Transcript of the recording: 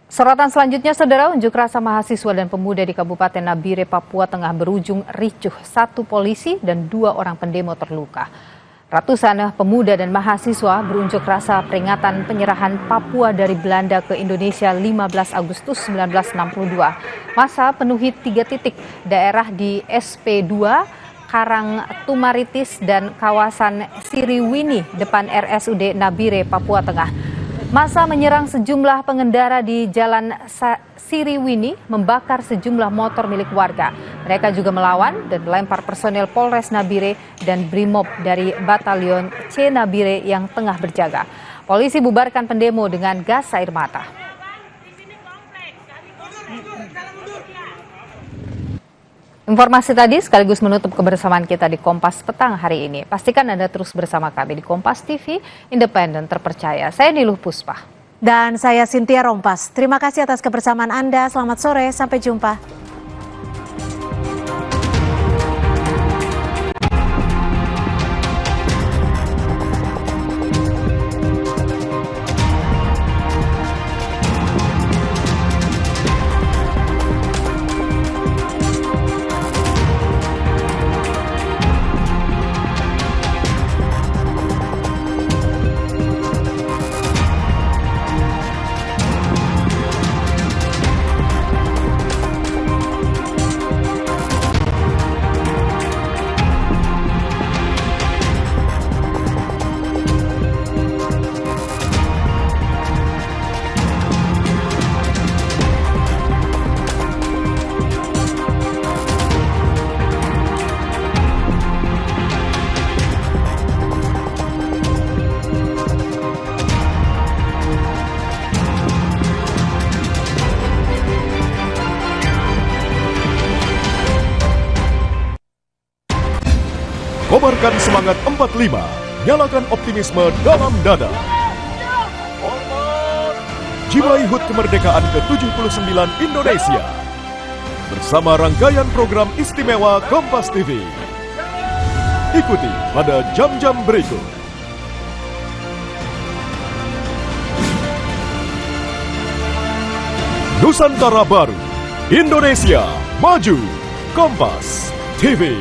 Sorotan selanjutnya, saudara, unjuk rasa mahasiswa dan pemuda di Kabupaten Nabire, Papua Tengah berujung ricuh. 1 polisi dan 2 orang pendemo terluka. Ratusan pemuda dan mahasiswa berunjuk rasa peringatan penyerahan Papua dari Belanda ke Indonesia 15 Agustus 1962. Massa penuhi 3 titik daerah di SP2, Karang Tumaritis, dan kawasan Siriwini depan RSUD Nabire, Papua Tengah. Massa menyerang sejumlah pengendara di Jalan Siriwini, membakar sejumlah motor milik warga. Mereka juga melawan dan melempar personel Polres Nabire dan Brimob dari Batalion C Nabire yang tengah berjaga. Polisi bubarkan pendemo dengan gas air mata. Informasi tadi sekaligus menutup kebersamaan kita di Kompas Petang hari ini. Pastikan Anda terus bersama kami di Kompas TV, independen, terpercaya. Saya Niluh Puspa. Dan saya Cynthia Rompas. Terima kasih atas kebersamaan Anda. Selamat sore, sampai jumpa. Kobarkan semangat 45, nyalakan optimisme dalam dada. Jiwai HUT kemerdekaan ke-79 Indonesia. Bersama rangkaian program istimewa Kompas TV. Ikuti pada jam-jam berikut. Nusantara baru, Indonesia maju, Kompas TV.